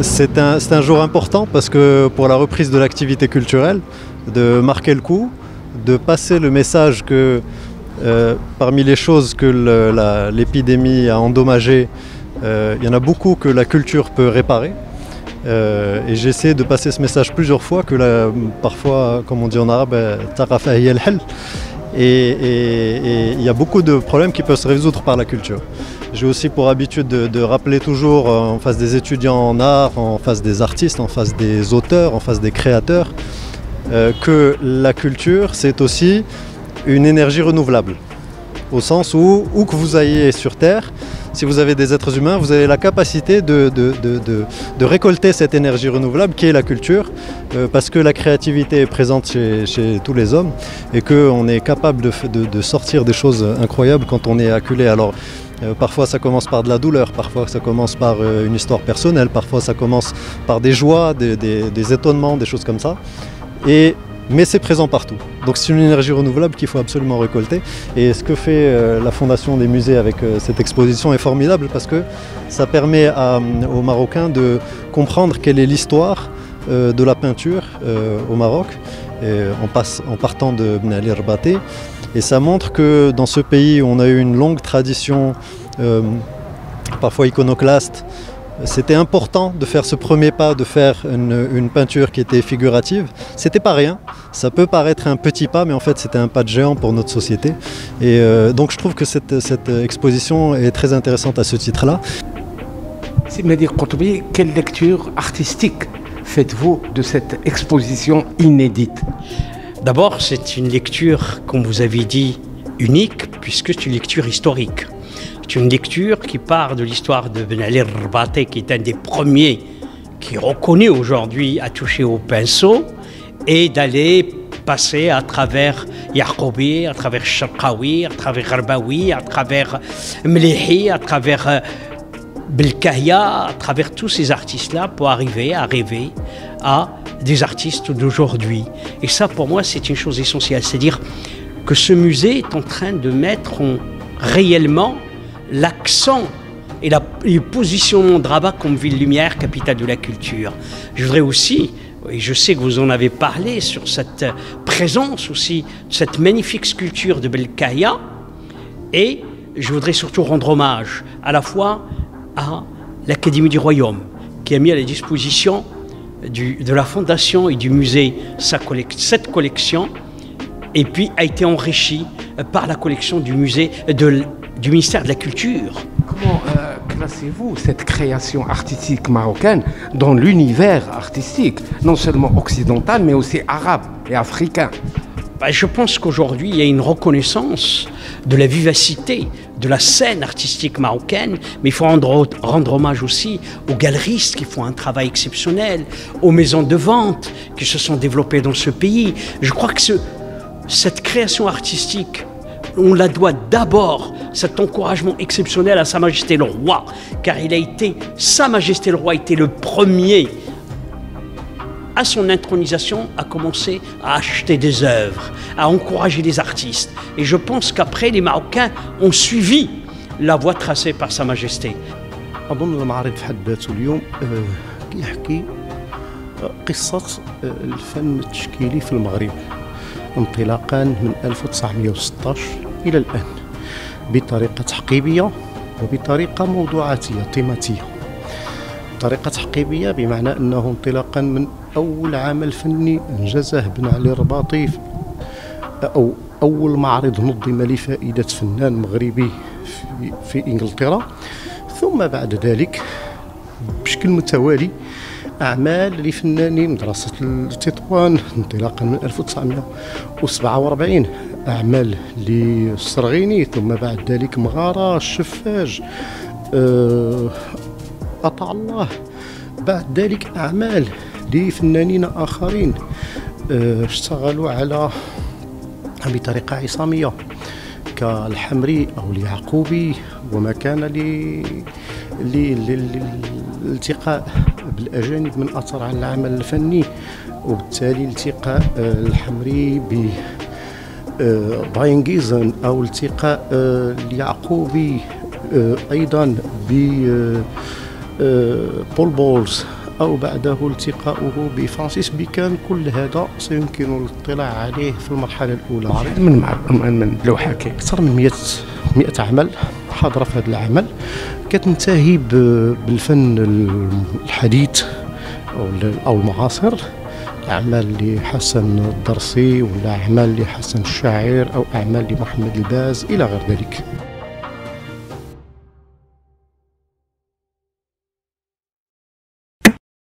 C'est un jour important parce que pour la reprise de l'activité culturelle, de marquer le coup, de passer le message que parmi les choses que l'épidémie a endommagées, il y en a beaucoup que la culture peut réparer. Et j'ai essayé de passer ce message plusieurs fois, que parfois, comme on dit en arabe, tarafa hiya al-hal. Et il y a beaucoup de problèmes qui peuvent se résoudre par la culture. J'ai aussi pour habitude de rappeler toujours en face des étudiants en art, en face des artistes, en face des auteurs, en face des créateurs, que la culture c'est aussi une énergie renouvelable. Au sens où que vous ayez sur Terre, si vous avez des êtres humains, vous avez la capacité de récolter cette énergie renouvelable qui est la culture, parce que la créativité est présente chez tous les hommes et qu'on est capable de sortir des choses incroyables quand on est acculé. Alors, parfois ça commence par de la douleur, parfois ça commence par une histoire personnelle, parfois ça commence par des joies, des étonnements, des choses comme ça. Mais c'est présent partout. Donc c'est une énergie renouvelable qu'il faut absolument récolter. Et ce que fait la Fondation des musées avec cette exposition est formidable parce que ça permet aux Marocains de comprendre quelle est l'histoire de la peinture au Maroc, en partant de Ben Ali Rbaté. Et ça montre que dans ce pays où on a eu une longue tradition, parfois iconoclaste, c'était important de faire ce premier pas, de faire une peinture qui était figurative. C'était pas rien, ça peut paraître un petit pas, mais en fait c'était un pas de géant pour notre société. Et donc je trouve que cette exposition est très intéressante à ce titre-là. Si Mehdi Qotbi, quelle lecture artistique faites-vous de cette exposition inédite? D'abord, c'est une lecture, comme vous avez dit, unique, puisque c'est une lecture historique. C'est une lecture qui part de l'histoire de Ben Ali Rbaté, qui est un des premiers qui reconnaît aujourd'hui à toucher au pinceau, et d'aller passer à travers Yaqoubi, à travers Sharqawi, à travers Garbawi, à travers Mlihi, à travers Belkahia, à travers tous ces artistes-là pour arriver à rêver à des artistes d'aujourd'hui. Et ça, pour moi, c'est une chose essentielle. C'est-à-dire que ce musée est en train de mettre réellement l'accent et le positionnement de Rabat comme ville-lumière, capitale de la culture. Je voudrais aussi, et je sais que vous en avez parlé, sur cette présence aussi, cette magnifique sculpture de Belkahia, et je voudrais surtout rendre hommage à la fois à l'Académie du Royaume, qui a mis à la disposition de la Fondation et du musée cette collection, et puis a été enrichie par la collection du musée du ministère de la Culture. Comment classez-vous cette création artistique marocaine dans l'univers artistique, non seulement occidental, mais aussi arabe et africain? Je pense qu'aujourd'hui, il y a une reconnaissance de la vivacité de la scène artistique marocaine, mais il faut rendre hommage aussi aux galeristes qui font un travail exceptionnel, aux maisons de vente qui se sont développées dans ce pays. Je crois que cette création artistique, on la doit d'abord, cet encouragement exceptionnel à Sa Majesté le Roi, car Sa Majesté le Roi était le premier, à son intronisation, à commencer à acheter des œuvres, à encourager les artistes. Et je pense qu'après, les Marocains ont suivi la voie tracée par Sa Majesté. أظن المعرض في حد ذاته اليوم كيحكي قصة الفن التشكيلي في المغرب انطلاقا من 1916 إلى الآن بطريقة تحقيبية وبطريقة موضوعاتية تيماتية. طريقة تحقيبية بمعنى أنه انطلاقا من أول عمل فني أنجزه بن علي الرباطي أو أول معرض نظم لفائدة فنان مغربي في إنجلترا، ثم بعد ذلك بشكل متوالي أعمال لفناني مدرسة التطوان انطلاقا من 1947، أعمال للسرغيني، ثم بعد ذلك مغارة، الشفاج، أطع الله، بعد ذلك أعمال لفنانين آخرين اشتغلوا على بطريقة عصامية كالحمري أو اليعقوبي، وما كان للالتقاء بالأجانب من أثر على العمل الفني، وبالتالي التقاء الحمري باينغيزن أو التقاء اليعقوبي أيضا بول بولز أو بعده التقاؤه بفرانسيس بيكان. كل هذا سيمكن الاطلاع عليه في المرحلة الأولى. من لوحة أكثر من 100 عمل حاضرة في هذا العمل، كتنتهي بالفن الحديث أو المعاصر، أعمال لحسن الدرسي ولا أعمال لحسن الشاعر أو أعمال لمحمد الباز إلى غير ذلك.